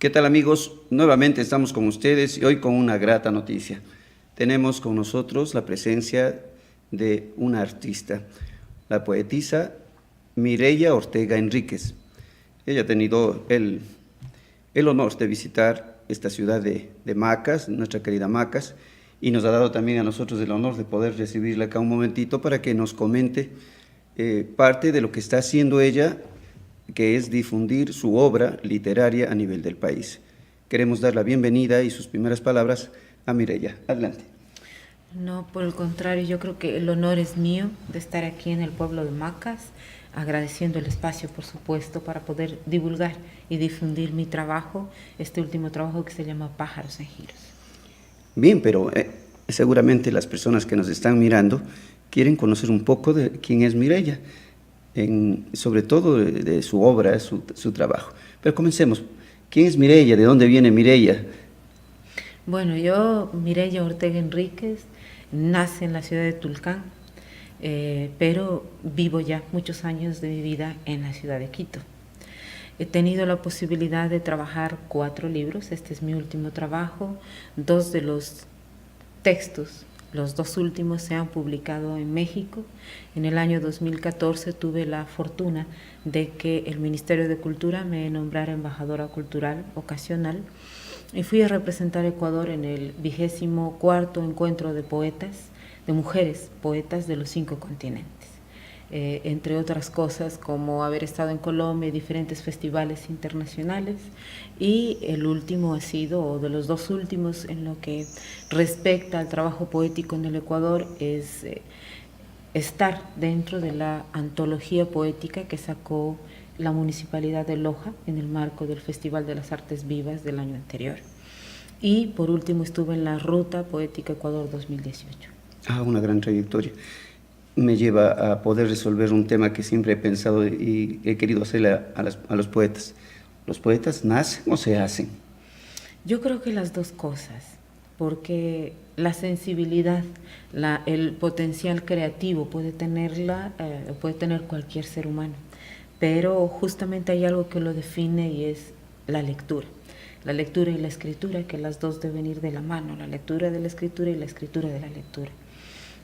¿Qué tal, amigos? Nuevamente estamos con ustedes y hoy con una grata noticia. Tenemos con nosotros la presencia de una artista, la poetisa Mireia Ortega Enríquez. Ella ha tenido el honor de visitar esta ciudad de Macas, nuestra querida Macas, y nos ha dado también a nosotros el honor de poder recibirla acá un momentito para que nos comente parte de lo que está haciendo ella, que es difundir su obra literaria a nivel del país. Queremos dar la bienvenida y sus primeras palabras a Mireia. Adelante. No, por el contrario, yo creo que el honor es mío de estar aquí en el pueblo de Macas, agradeciendo el espacio, por supuesto, para poder divulgar y difundir mi trabajo, este último trabajo que se llama Pájaros en Giros. Bien, pero seguramente las personas que nos están mirando quieren conocer un poco de quién es Mireia, sobre todo de su obra, su trabajo. Pero comencemos. ¿Quién es Mireia? ¿De dónde viene Mireia? Bueno, yo, Mireia Ortega Enríquez, nace en la ciudad de Tulcán, pero vivo ya muchos años de mi vida en la ciudad de Quito. He tenido la posibilidad de trabajar 4 libros, este es mi último trabajo, 2 de los textos, los 2 últimos se han publicado en México. En el año 2014 tuve la fortuna de que el Ministerio de Cultura me nombrara embajadora cultural ocasional y fui a representar a Ecuador en el 24º encuentro de poetas, de mujeres poetas de los 5 continentes. Entre otras cosas, como haber estado en Colombia y diferentes festivales internacionales, y el último ha sido, o de los 2 últimos en lo que respecta al trabajo poético en el Ecuador, es estar dentro de la antología poética que sacó la Municipalidad de Loja en el marco del Festival de las Artes Vivas del año anterior. Y por último estuve en la Ruta Poética Ecuador 2018. Una gran trayectoria. Me lleva a poder resolver un tema que siempre he pensado y he querido hacerle a los poetas. ¿Los poetas nacen o se hacen? Yo creo que las dos cosas, porque la sensibilidad, el potencial creativo puede tener cualquier ser humano, pero justamente hay algo que lo define y es la lectura. La lectura y la escritura, que las dos deben ir de la mano, la lectura de la escritura y la escritura de la lectura.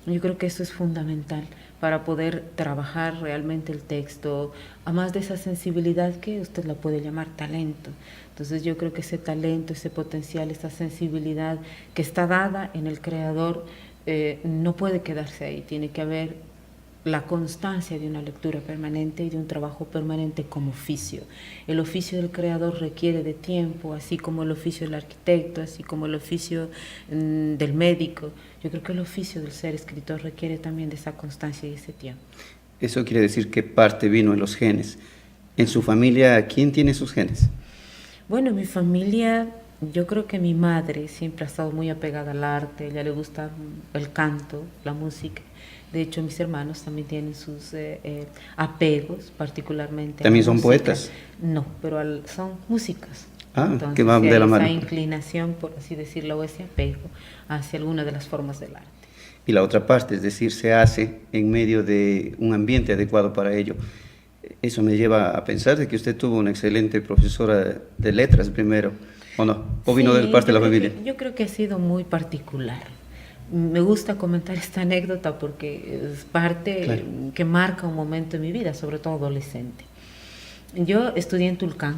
Yo creo que eso es fundamental para poder trabajar realmente el texto, a más de esa sensibilidad que usted la puede llamar talento. Entonces yo creo que ese talento, ese potencial, esa sensibilidad que está dada en el creador no puede quedarse ahí, tiene que haber la constancia de una lectura permanente y de un trabajo permanente como oficio. El oficio del creador requiere de tiempo, así como el oficio del arquitecto, así como el oficio del médico. Yo creo que el oficio del ser escritor requiere también de esa constancia y ese tiempo. Eso quiere decir que parte vino en los genes. En su familia, ¿quién tiene sus genes? Bueno, en mi familia, yo creo que mi madre siempre ha estado muy apegada al arte, a ella le gusta el canto, la música. De hecho, mis hermanos también tienen sus apegos, particularmente. ¿También son poetas? No, pero son músicos. Entonces, que van de la mano. Esa inclinación, por así decirlo, o ese apego hacia alguna de las formas del arte. Y la otra parte, es decir, se hace en medio de un ambiente adecuado para ello. Eso me lleva a pensar de que usted tuvo una excelente profesora de letras primero, ¿o no? ¿O vino de parte de la familia? Yo creo que ha sido muy particular. Me gusta comentar esta anécdota porque es parte que marca un momento en mi vida, sobre todo adolescente. Yo estudié en Tulcán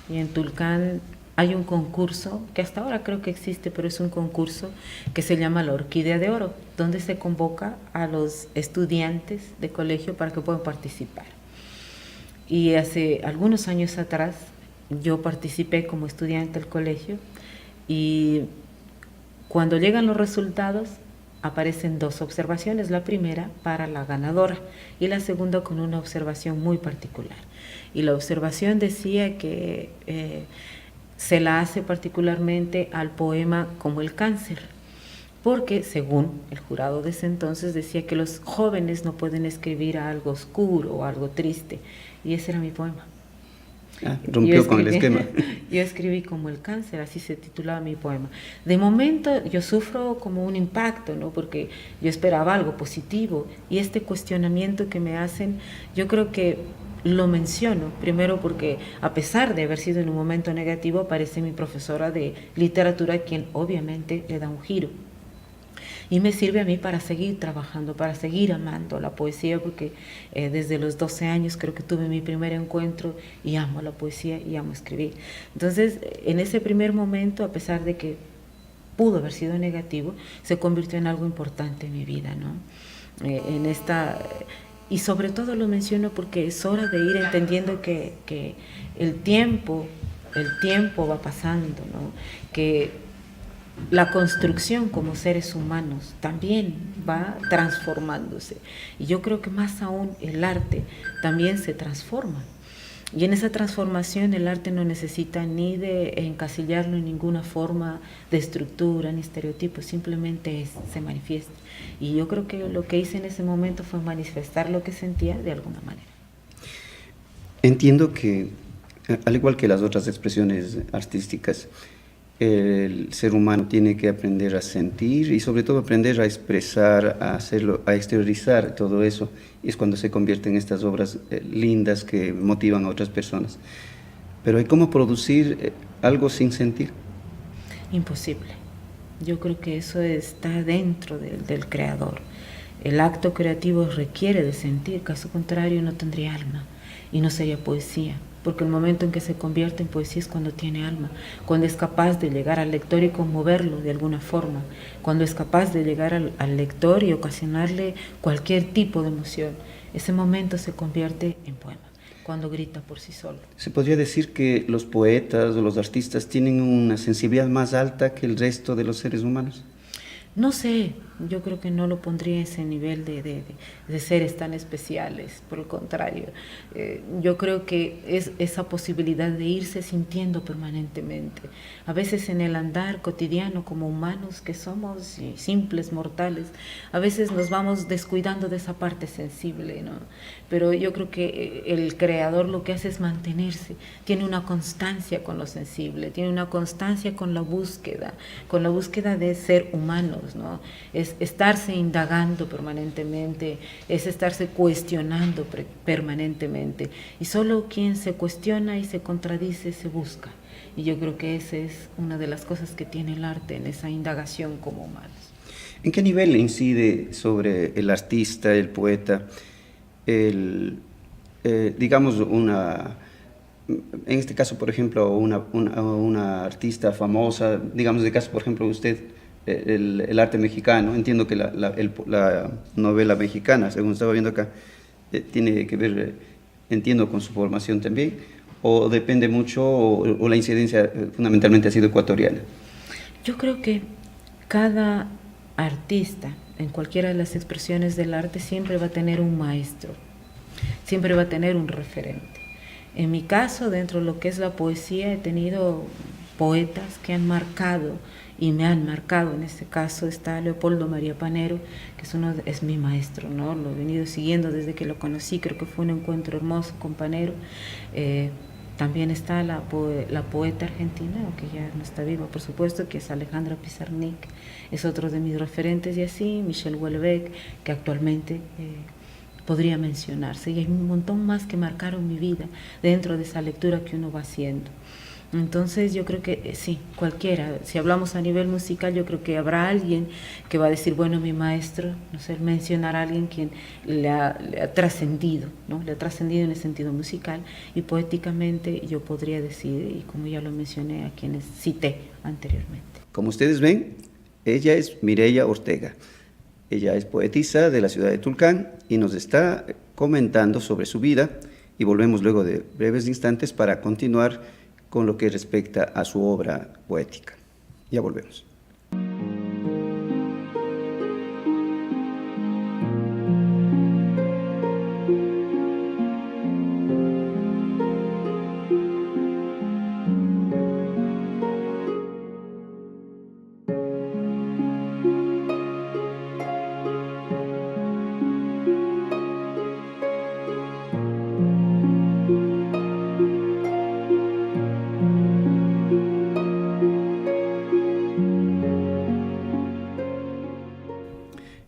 y en Tulcán hay un concurso que hasta ahora creo que existe, pero es un concurso que se llama la Orquídea de Oro, donde se convoca a los estudiantes de colegio para que puedan participar. Y hace algunos años atrás yo participé como estudiante del colegio y cuando llegan los resultados aparecen 2 observaciones, la primera para la ganadora y la segunda con una observación muy particular. Y la observación decía que se la hace particularmente al poema Como el cáncer, porque según el jurado de ese entonces decía que los jóvenes no pueden escribir algo oscuro o algo triste, y ese era mi poema. Rompió con el esquema. Yo escribí Como el cáncer, así se titulaba mi poema. De momento yo sufro como un impacto, ¿no? Porque yo esperaba algo positivo y este cuestionamiento que me hacen, yo creo que Lo menciono, primero porque a pesar de haber sido en un momento negativo, aparece mi profesora de literatura, quien obviamente le da un giro. Y me sirve a mí para seguir trabajando, para seguir amando la poesía, porque desde los 12 años creo que tuve mi primer encuentro y amo la poesía y amo escribir. Entonces, en ese primer momento, a pesar de que pudo haber sido negativo, se convirtió en algo importante en mi vida, ¿no? En esta... Y sobre todo lo menciono porque es hora de ir entendiendo que el tiempo va pasando, ¿no? Que la construcción como seres humanos también va transformándose. Y yo creo que más aún el arte también se transforma. Y en esa transformación el arte no necesita ni de encasillarlo en ninguna forma de estructura ni estereotipo, simplemente se manifiesta. Y yo creo que lo que hice en ese momento fue manifestar lo que sentía de alguna manera. Entiendo que, al igual que las otras expresiones artísticas, el ser humano tiene que aprender a sentir y sobre todo aprender a expresar, a hacerlo, a exteriorizar todo eso. Y es cuando se convierten en estas obras lindas que motivan a otras personas. Pero ¿hay cómo producir algo sin sentir? Imposible. Yo creo que eso está dentro del creador. El acto creativo requiere de sentir, caso contrario no tendría alma y no sería poesía. Porque el momento en que se convierte en poesía es cuando tiene alma, cuando es capaz de llegar al lector y conmoverlo de alguna forma, cuando es capaz de llegar al lector y ocasionarle cualquier tipo de emoción. Ese momento se convierte en poema, cuando grita por sí solo. ¿Se podría decir que los poetas o los artistas tienen una sensibilidad más alta que el resto de los seres humanos? No sé, yo creo que no lo pondría a ese nivel de seres tan especiales, por el contrario. Yo creo que es esa posibilidad de irse sintiendo permanentemente. A veces en el andar cotidiano como humanos que somos simples mortales, a veces nos vamos descuidando de esa parte sensible, ¿no? Pero yo creo que el creador lo que hace es mantenerse, tiene una constancia con lo sensible, tiene una constancia con la búsqueda de ser humanos, ¿no? Es estarse indagando permanentemente, es estarse cuestionando permanentemente. Y solo quien se cuestiona y se contradice se busca. Y yo creo que esa es una de las cosas que tiene el arte en esa indagación como humanos. ¿En qué nivel incide sobre el artista, el poeta, digamos, en este caso, por ejemplo, una artista famosa, digamos, en el caso, por ejemplo, usted, el arte mexicano? Entiendo que la novela mexicana, según estaba viendo acá, tiene que ver, entiendo, con su formación también, o depende mucho, o la incidencia fundamentalmente ha sido ecuatoriana. Yo creo que cada artista, en cualquiera de las expresiones del arte, siempre va a tener un maestro, siempre va a tener un referente. En mi caso, dentro de lo que es la poesía, he tenido poetas que han marcado y me han marcado. En este caso está Leopoldo María Panero, que es mi maestro, ¿no? Lo he venido siguiendo desde que lo conocí, creo que fue un encuentro hermoso con Panero. También está la poeta argentina, que ya no está viva, por supuesto, que es Alejandra Pizarnik, es otro de mis referentes, y así Michel Houellebecq, que actualmente podría mencionarse, y hay un montón más que marcaron mi vida dentro de esa lectura que uno va haciendo. Entonces yo creo que sí, cualquiera, si hablamos a nivel musical, yo creo que habrá alguien que va a decir, bueno, mi maestro, no sé, mencionar a alguien quien le ha trascendido, ¿no? Le ha trascendido en el sentido musical, y poéticamente yo podría decir, y como ya lo mencioné a quienes cité anteriormente. Como ustedes ven, ella es Mireya Ortega. Ella es poetisa de la ciudad de Tulcán y nos está comentando sobre su vida, y volvemos luego de breves instantes para continuar con lo que respecta a su obra poética. Ya volvemos.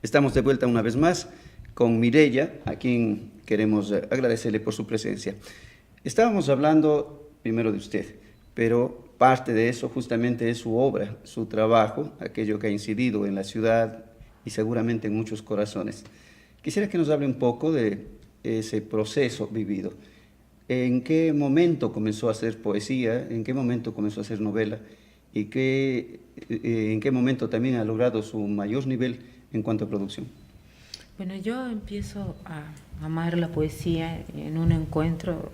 Estamos de vuelta una vez más con Mireya, a quien queremos agradecerle por su presencia. Estábamos hablando primero de usted, pero parte de eso justamente es su obra, su trabajo, aquello que ha incidido en la ciudad y seguramente en muchos corazones. Quisiera que nos hable un poco de ese proceso vivido. ¿En qué momento comenzó a hacer poesía? ¿En qué momento comenzó a hacer novela? ¿Y en qué momento también ha logrado su mayor nivel en cuanto a producción? Bueno, yo empiezo a amar la poesía en un encuentro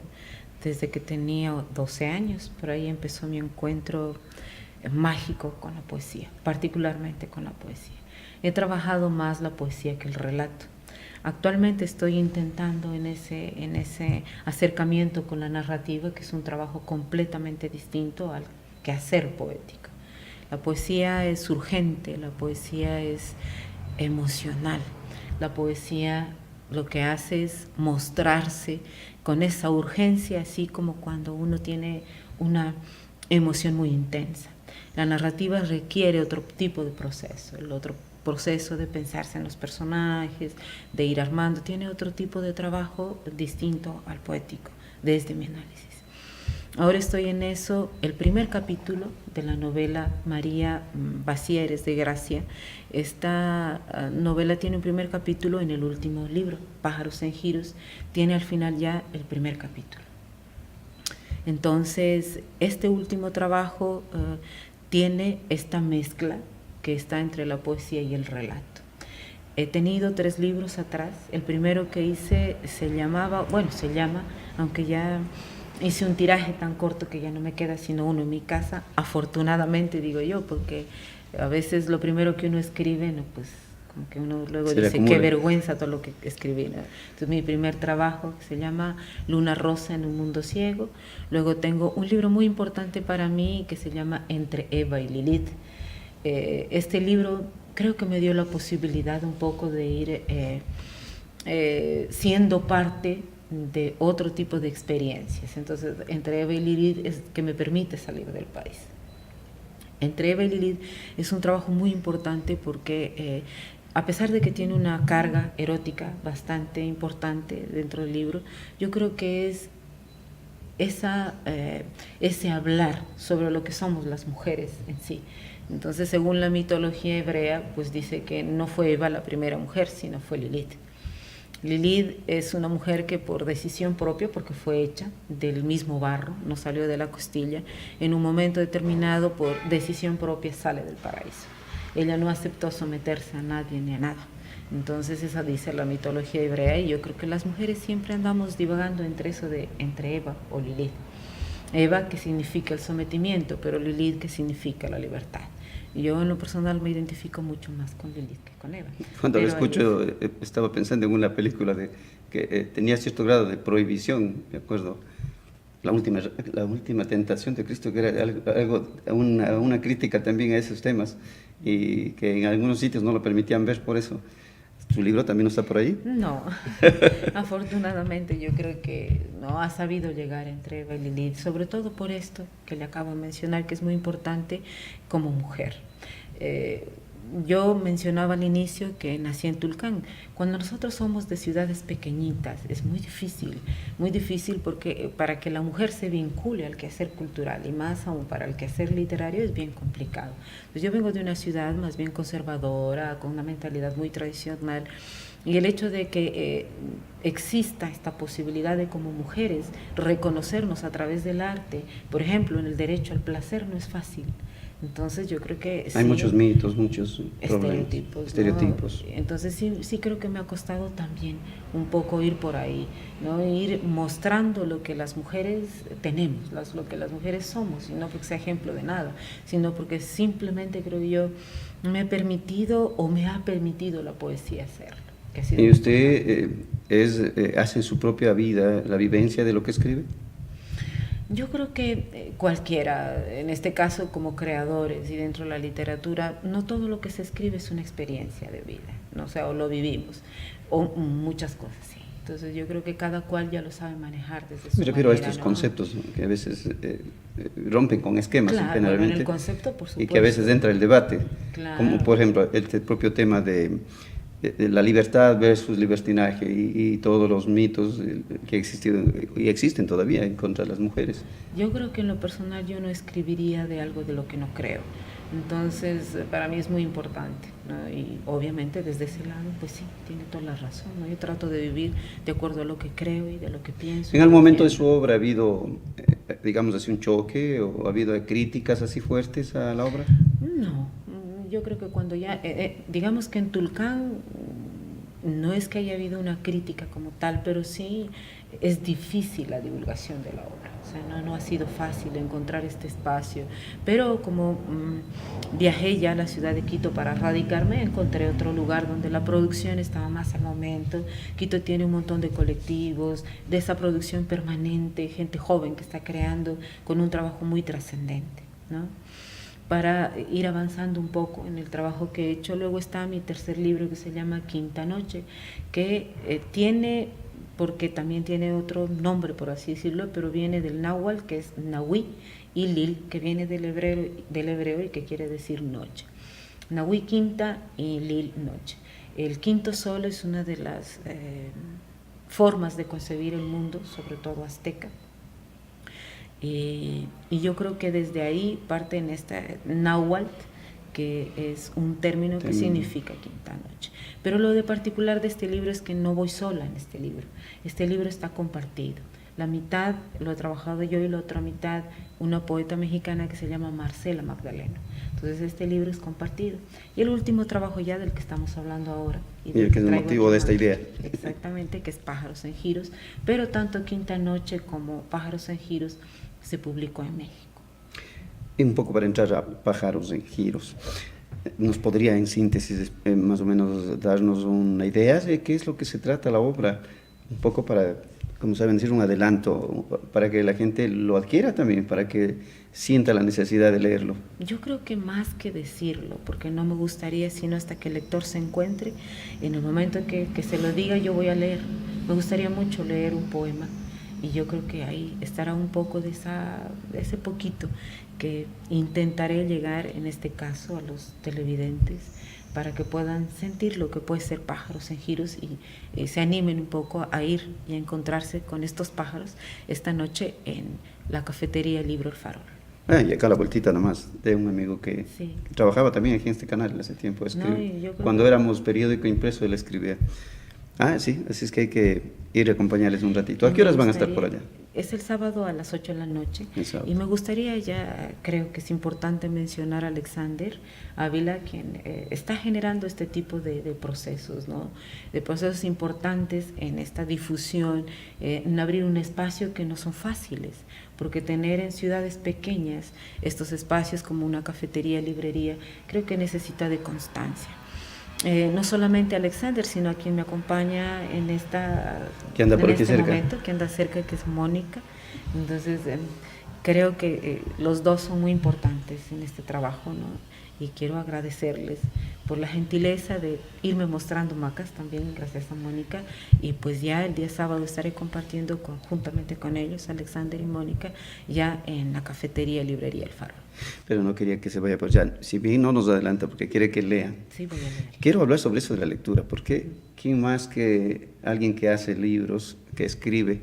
desde que tenía 12 años. Por ahí empezó mi encuentro mágico con la poesía, particularmente con la poesía. He trabajado más la poesía que el relato. Actualmente estoy intentando en ese acercamiento con la narrativa, que es un trabajo completamente distinto al quehacer poético. La poesía es urgente, la poesía es emocional, la poesía lo que hace es mostrarse con esa urgencia, así como cuando uno tiene una emoción muy intensa. La narrativa requiere otro tipo de proceso, el otro proceso de pensarse en los personajes, de ir armando, tiene otro tipo de trabajo distinto al poético, desde mi análisis. Ahora estoy en eso. El primer capítulo de la novela María Vacía eres de Gracia. Esta novela tiene un primer capítulo en el último libro, Pájaros en Giros, tiene al final ya el primer capítulo. Entonces, este último trabajo tiene esta mezcla que está entre la poesía y el relato. He tenido 3 libros atrás. El primero que hice se llama, aunque ya hice un tiraje tan corto que ya no me queda sino uno en mi casa, afortunadamente digo yo, porque a veces lo primero que uno escribe, no, pues como que uno luego dice, qué vergüenza todo lo que escribí, ¿no? Entonces mi primer trabajo, que se llama Luna Rosa en un mundo ciego. Luego tengo un libro muy importante para mí que se llama Entre Eva y Lilith. Este libro creo que me dio la posibilidad un poco de ir siendo parte de otro tipo de experiencias. Entonces, Entre Eva y Lilith es que me permite salir del país. Entre Eva y Lilith es un trabajo muy importante porque a pesar de que tiene una carga erótica bastante importante dentro del libro, yo creo que es ese hablar sobre lo que somos las mujeres en sí. Entonces, según la mitología hebrea, pues dice que no fue Eva la primera mujer, sino fue Lilith. Lilith es una mujer que por decisión propia, porque fue hecha del mismo barro, no salió de la costilla, en un momento determinado por decisión propia sale del paraíso. Ella no aceptó someterse a nadie ni a nada. Entonces esa dice la mitología hebrea, y yo creo que las mujeres siempre andamos divagando entre eso de entre Eva o Lilith. Eva, que significa el sometimiento, pero Lilith, que significa la libertad. Y yo en lo personal me identifico mucho más con Lilith que con Eva. Cuando lo escucho, estaba pensando en una película que tenía cierto grado de prohibición, me acuerdo, la última tentación de Cristo, que era una crítica también a esos temas, y que en algunos sitios no lo permitían ver por eso. ¿Su libro también no está por ahí? No, afortunadamente yo creo que no ha sabido llegar entre Eva y Lilith, sobre todo por esto que le acabo de mencionar, que es muy importante como mujer. Yo mencionaba al inicio que nací en Tulcán. Cuando nosotros somos de ciudades pequeñitas es muy difícil porque para que la mujer se vincule al quehacer cultural y más aún para el quehacer literario es bien complicado. Pues yo vengo de una ciudad más bien conservadora, con una mentalidad muy tradicional, y el hecho de que exista esta posibilidad de como mujeres reconocernos a través del arte, por ejemplo, en el derecho al placer, no es fácil. Entonces yo creo que hay muchos mitos, muchos estereotipos. ¿No? Entonces sí creo que me ha costado también un poco ir por ahí, ¿no? Ir mostrando lo que las mujeres tenemos, lo que las mujeres somos, y no porque sea ejemplo de nada, sino porque simplemente creo yo me ha permitido la poesía hacerlo. ¿Y usted hace en su propia vida la vivencia de lo que escribe? Yo creo que cualquiera, en este caso como creadores y dentro de la literatura, no todo lo que se escribe es una experiencia de vida, ¿no? O sea, o lo vivimos, o muchas cosas, sí. Entonces yo creo que cada cual ya lo sabe manejar desde su manera. Me refiero a estos conceptos, ¿no? Que a veces rompen con esquemas, claro, generalmente, bueno, el concepto, por supuesto. y que a veces entra el debate, claro. Como por ejemplo el propio tema de la libertad versus libertinaje y todos los mitos que existieron y existen todavía en contra de las mujeres. Yo creo que en lo personal yo no escribiría de algo de lo que no creo. Entonces, para mí es muy importante, ¿no? Y obviamente desde ese lado, pues sí, tiene toda la razón, ¿no? Yo trato de vivir de acuerdo a lo que creo y de lo que pienso. ¿En algún momento de su obra ha habido, digamos así, un choque o ha habido críticas así fuertes a la obra? No, yo creo que cuando ya, digamos que en Tulcán no es que haya habido una crítica como tal, pero sí es difícil la divulgación de la obra. O sea, no ha sido fácil encontrar este espacio, pero como viajé ya a la ciudad de Quito para radicarme, encontré otro lugar donde la producción estaba más al momento. Quito tiene un montón de colectivos, de esa producción permanente, gente joven que está creando con un trabajo muy trascendente, ¿no? Para ir avanzando un poco en el trabajo que he hecho. Luego está mi tercer libro que se llama Quinta Noche, que tiene, porque también tiene otro nombre, por así decirlo, pero viene del náhuatl, que es Nahui, y Lil, que viene del hebreo y que quiere decir noche. Nahui quinta y Lil noche. El quinto sol es una de las formas de concebir el mundo, sobre todo azteca. Y yo creo que desde ahí parte en esta náhuatl, que es un término que significa quinta noche. Pero lo de particular de este libro es que no voy sola en este libro. Este libro está compartido. La mitad lo he trabajado yo y la otra mitad una poeta mexicana que se llama Marcela Magdaleno. Entonces este libro es compartido. Y el último trabajo ya del que estamos hablando ahora. Y el que es el motivo de esta idea. Exactamente, que es Pájaros en Giros. Pero tanto Quinta Noche como Pájaros en Giros se publicó en México. Y un poco para entrar a Pájaros en Giros, ¿nos podría en síntesis más o menos darnos una idea de qué es lo que se trata la obra? Un poco para, como saben decir, un adelanto, para que la gente lo adquiera también, para que sienta la necesidad de leerlo. Yo creo que más que decirlo, porque no me gustaría sino hasta que el lector se encuentre, en el momento que se lo diga yo voy a leer. Me gustaría mucho leer un poema. Y yo creo que ahí estará un poco de ese poquito que intentaré llegar, en este caso, a los televidentes para que puedan sentir lo que puede ser Pájaros en Giros y se animen un poco a ir y a encontrarse con estos pájaros esta noche en la cafetería Libro El Farol. Y acá la vueltita nomás, de un amigo que trabajaba también aquí en este canal hace tiempo. Cuando éramos periódico impreso, él escribía. Sí, así es que hay que ir a acompañarles un ratito. ¿A qué horas van a estar por allá? Es el sábado a las 8 de la noche. Y me gustaría ya, creo que es importante mencionar a Alexander Ávila, quien está generando este tipo de procesos, ¿no? De procesos importantes en esta difusión, en abrir un espacio que no son fáciles, porque tener en ciudades pequeñas estos espacios como una cafetería, librería, creo que necesita de constancia. No solamente a Alexander, sino a quien me acompaña en este momento, que anda cerca, que es Mónica. Entonces, creo que los dos son muy importantes en este trabajo, ¿no? Y quiero agradecerles por la gentileza de irme mostrando macas también, gracias a Mónica. Y pues ya el día sábado estaré compartiendo juntamente con ellos, Alexander y Mónica, ya en la cafetería Librería El Farol. Pero no quería que se vaya, pues ya, si bien no nos adelanta, porque quiere que lean. Sí, voy a leer. Quiero hablar sobre eso de la lectura, porque ¿quién más que alguien que hace libros, que escribe,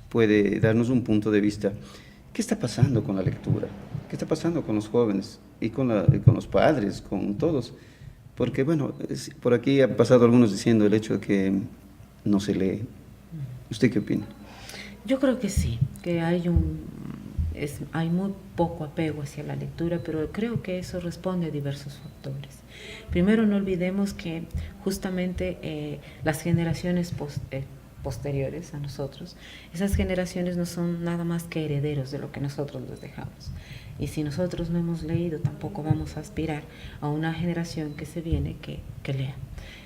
puede darnos un punto de vista? ¿Qué está pasando con la lectura? ¿Qué está pasando con los jóvenes y con los padres, con todos? Porque, bueno, por aquí han pasado algunos diciendo el hecho de que no se lee. ¿Usted qué opina? Yo creo que sí, que hay muy poco apego hacia la lectura, pero creo que eso responde a diversos factores. Primero, no olvidemos que justamente las generaciones posteriores a nosotros, esas generaciones no son nada más que herederos de lo que nosotros les dejamos. Y si nosotros no hemos leído, tampoco vamos a aspirar a una generación que se viene que lea.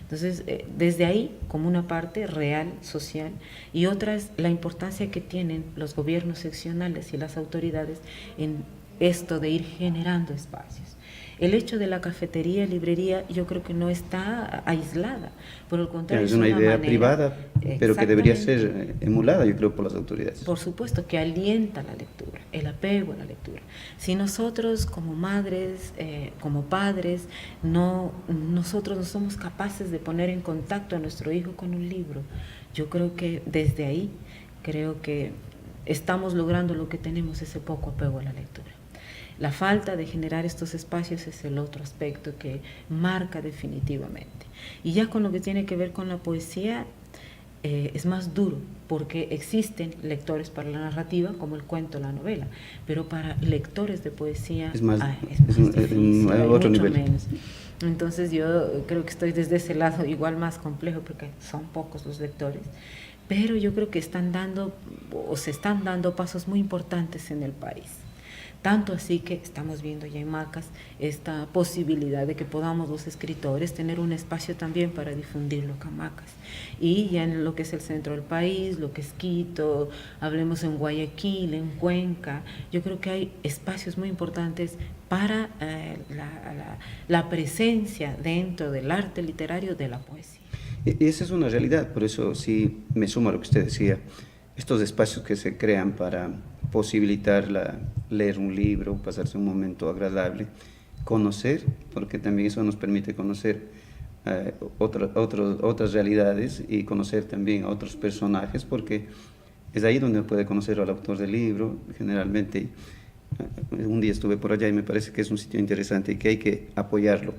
Entonces, desde ahí, como una parte real, social, y otra es la importancia que tienen los gobiernos seccionales y las autoridades en esto de ir generando espacios. El hecho de la cafetería, librería, yo creo que no está aislada, por el contrario, Es una idea privada, pero que debería ser Exactamente. emulada, yo creo, por las autoridades. Por supuesto que alienta la lectura, el apego a la lectura. Si nosotros como madres, como padres, nosotros no somos capaces de poner en contacto a nuestro hijo con un libro, yo creo que desde ahí, creo que estamos logrando lo que tenemos, ese poco apego a la lectura. La falta de generar estos espacios es el otro aspecto que marca definitivamente. Y ya con lo que tiene que ver con la poesía, es más duro, porque existen lectores para la narrativa, como el cuento, la novela, pero para lectores de poesía Es más, es más difícil, hay otro mucho nivel. menos. Entonces yo creo que estoy desde ese lado igual más complejo, porque son pocos los lectores, pero yo creo que están dando o se están dando pasos muy importantes en el país. Tanto así que estamos viendo ya en Macas esta posibilidad de que podamos los escritores tener un espacio también para difundirlo acá en Macas. Y ya en lo que es el centro del país, lo que es Quito, hablemos en Guayaquil, en Cuenca, yo creo que hay espacios muy importantes para la presencia dentro del arte literario de la poesía. Y esa es una realidad, por eso sí me sumo a lo que usted decía, estos espacios que se crean para posibilitar leer un libro, pasarse un momento agradable, conocer, porque también eso nos permite conocer otras realidades y conocer también a otros personajes, porque es ahí donde puede conocer al autor del libro, generalmente. Un día estuve por allá y me parece que es un sitio interesante y que hay que apoyarlo,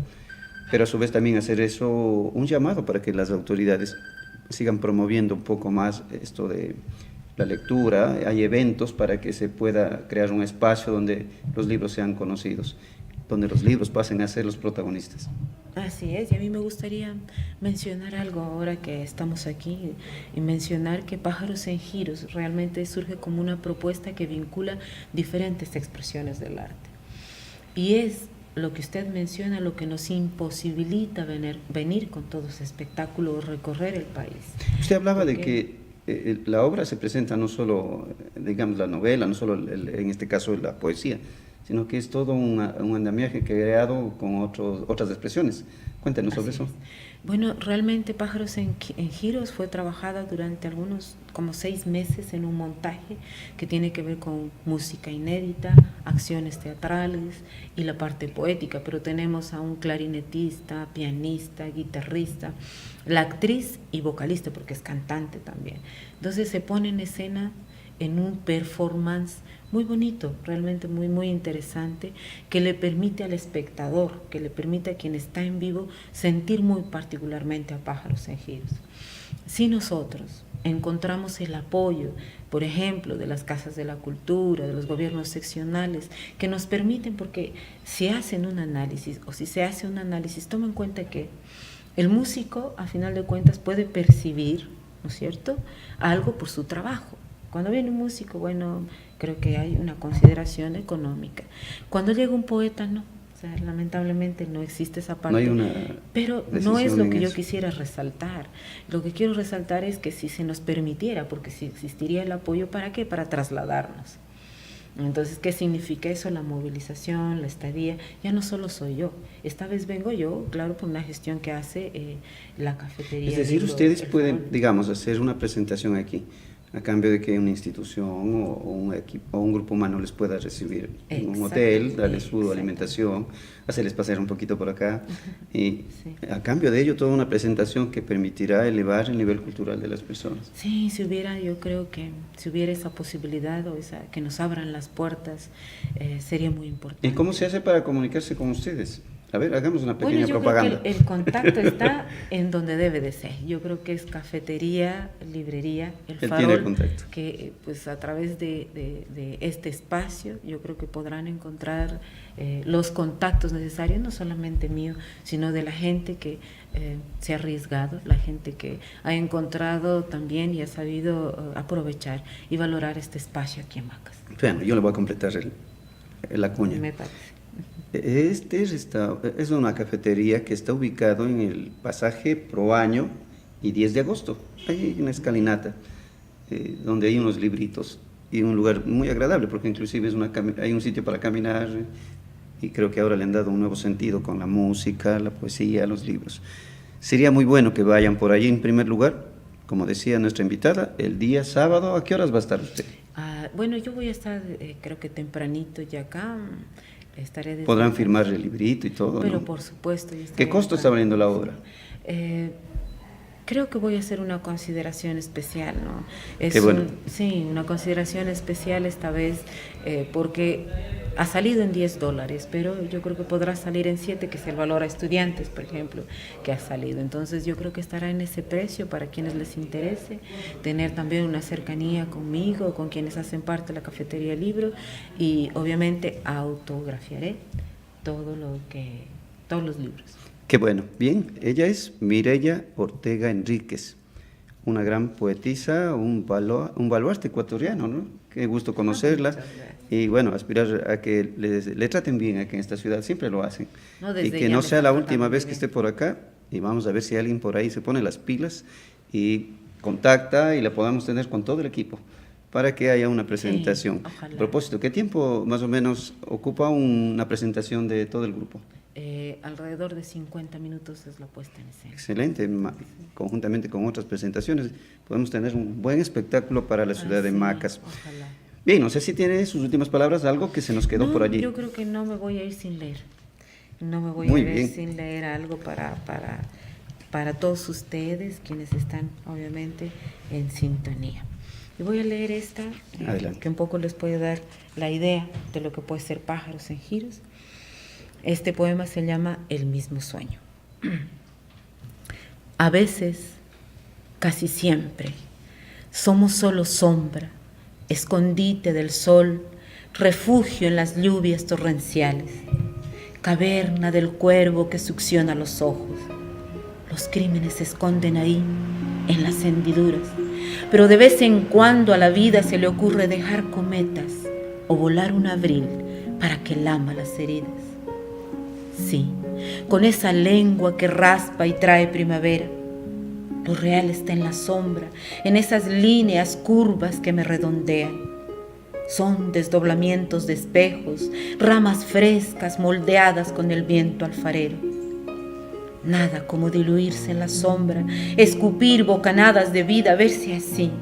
pero a su vez también hacer eso un llamado para que las autoridades sigan promoviendo un poco más esto de la lectura. Hay eventos para que se pueda crear un espacio donde los libros sean conocidos, donde los libros pasen a ser los protagonistas. Así es, y a mí me gustaría mencionar algo ahora que estamos aquí, y mencionar que Pájaros en Giros realmente surge como una propuesta que vincula diferentes expresiones del arte. Y es lo que usted menciona, lo que nos imposibilita venir con todo ese espectáculo, recorrer el país. Usted hablaba de Porque que la obra se presenta no solo, digamos, la novela, no solo en este caso la poesía, sino que es todo un andamiaje creado con otras expresiones. Cuéntenos sobre así eso. es. Bueno, realmente Pájaros en Giros fue trabajada durante algunos como 6 meses en un montaje que tiene que ver con música inédita, acciones teatrales y la parte poética, pero tenemos a un clarinetista, pianista, guitarrista, la actriz y vocalista, porque es cantante también. Entonces se pone en escena en un performance muy bonito, realmente muy, muy interesante, que le permite al espectador, que le permite a quien está en vivo sentir muy particularmente a Pájaros en Giros. Si nosotros encontramos el apoyo, por ejemplo, de las casas de la cultura, de los gobiernos seccionales, que nos permiten, porque si hacen un análisis o si se hace un análisis, toma en cuenta que el músico, a final de cuentas, puede percibir, ¿no es cierto?, algo por su trabajo. Cuando viene un músico, bueno, creo que hay una consideración económica. Cuando llega un poeta, no. O sea, lamentablemente no existe esa parte. No hay una pero no es lo decisión que en yo eso. quisiera resaltar. Lo que quiero resaltar es que si se nos permitiera, porque si existiría el apoyo, ¿para qué? Para trasladarnos. Entonces, ¿qué significa eso? La movilización, la estadía. Ya no solo soy yo. Esta vez vengo yo, claro, por una gestión que hace la cafetería. Es decir, Libro, ustedes el pueden, Farol. digamos, hacer una presentación aquí, a cambio de que una institución o un equipo o un grupo humano les pueda recibir en un hotel, darles su alimentación, hacerles pasar un poquito por acá, y Sí. a cambio de ello toda una presentación que permitirá elevar el nivel cultural de las personas. Sí, si hubiera, yo creo que si hubiera esa posibilidad o esa, que nos abran las puertas, sería muy importante. ¿Y cómo se hace para comunicarse con ustedes? A ver, hagamos una Bueno, pequeña yo propaganda. creo que el contacto está en donde debe de ser. Yo creo que es cafetería, librería, el Él Farol, tiene contacto. que pues a través de este espacio yo creo que podrán encontrar los contactos necesarios, no solamente mío, sino de la gente que se ha arriesgado, la gente que ha encontrado también y ha sabido aprovechar y valorar este espacio aquí en Macas. Bueno, yo le voy a completar la cuña. Me parece. Es una cafetería que está ubicado en el pasaje Proaño y 10 de agosto. Hay una escalinata donde hay unos libritos y un lugar muy agradable porque inclusive hay un sitio para caminar y creo que ahora le han dado un nuevo sentido con la música, la poesía, los libros. Sería muy bueno que vayan por allí en primer lugar, como decía nuestra invitada, el día sábado. ¿A qué horas va a estar usted? Bueno, yo voy a estar, creo que tempranito ya acá. Estaré Podrán firmar el librito y todo, pero ¿no? por supuesto. ¿Qué costo está valiendo la obra? Creo que voy a hacer una consideración especial, ¿no? Qué bueno. Sí, una consideración especial esta vez, porque ha salido en $10, pero yo creo que podrá salir en 7, que es el valor a estudiantes, por ejemplo, que ha salido. Entonces yo creo que estará en ese precio para quienes les interese, tener también una cercanía conmigo, con quienes hacen parte de la Cafetería Libro, y obviamente autografiaré todos los libros. Qué bueno. Bien, ella es Mireya Ortega Enríquez, una gran poetisa, un baluarte ecuatoriano, ¿no? Qué gusto conocerla. Y bueno, aspirar a que le traten bien aquí en esta ciudad, siempre lo hacen. No, y que no sea la última vez que esté por acá, y vamos a ver si alguien por ahí se pone las pilas y contacta y la podamos tener con todo el equipo para que haya una presentación. Sí, ojalá. A propósito, ¿qué tiempo más o menos ocupa una presentación de todo el grupo? Alrededor de 50 minutos es la puesta en escena. Excelente, conjuntamente con otras presentaciones podemos tener un buen espectáculo para la ciudad de Macas. Ojalá. Bien, no sé si tiene sus últimas palabras, algo que se nos quedó por allí. Yo creo que no me voy a ir sin leer. No me voy Muy a ir bien. sin leer algo para todos ustedes, quienes están obviamente en sintonía. Y voy a leer esta, que un poco les puede dar la idea de lo que puede ser Pájaros en Giros. Este poema se llama El mismo sueño. A veces, casi siempre, somos solo sombra, escondite del sol, refugio en las lluvias torrenciales, caverna del cuervo que succiona los ojos. Los crímenes se esconden ahí, en las hendiduras, pero de vez en cuando a la vida se le ocurre dejar cometas o volar un abril para que lama las heridas. Sí, con esa lengua que raspa y trae primavera. Lo real está en la sombra, en esas líneas curvas que me redondean. Son desdoblamientos de espejos, ramas frescas moldeadas con el viento alfarero. Nada como diluirse en la sombra, escupir bocanadas de vida, ver si así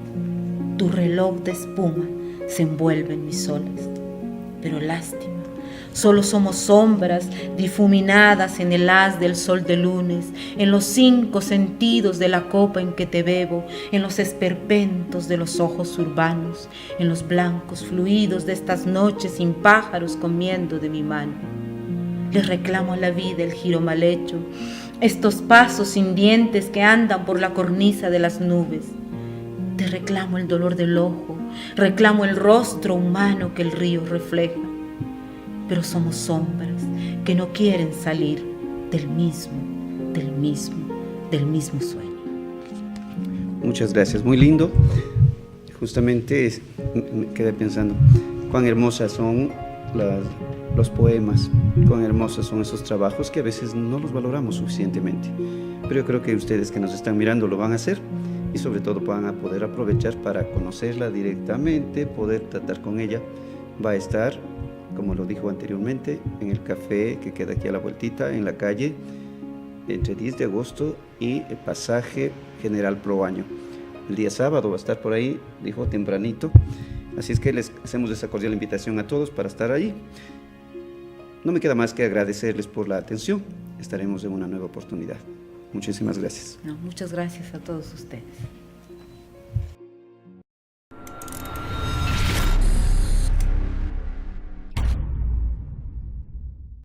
tu reloj de espuma se envuelve en mis olas. Pero lástima. Solo somos sombras difuminadas en el haz del sol de lunes, en los 5 sentidos de la copa en que te bebo, en los esperpentos de los ojos urbanos, en los blancos fluidos de estas noches sin pájaros comiendo de mi mano. Le reclamo a la vida el giro mal hecho, estos pasos sin dientes que andan por la cornisa de las nubes. Te reclamo el dolor del ojo, reclamo el rostro humano que el río refleja. Pero somos sombras que no quieren salir del mismo sueño. Muchas gracias, muy lindo. Justamente me quedé pensando cuán hermosas son los poemas, cuán hermosos son esos trabajos que a veces no los valoramos suficientemente. Pero yo creo que ustedes que nos están mirando lo van a hacer y sobre todo van a poder aprovechar para conocerla directamente, poder tratar con ella. Va a estar, como lo dijo anteriormente, en el café que queda aquí a la vueltita, en la calle, entre 10 de agosto y el pasaje General Proaño. El día sábado va a estar por ahí, dijo tempranito, así es que les hacemos esa cordial invitación a todos para estar ahí. No me queda más que agradecerles por la atención, estaremos en una nueva oportunidad. Muchísimas gracias. Muchas gracias a todos ustedes.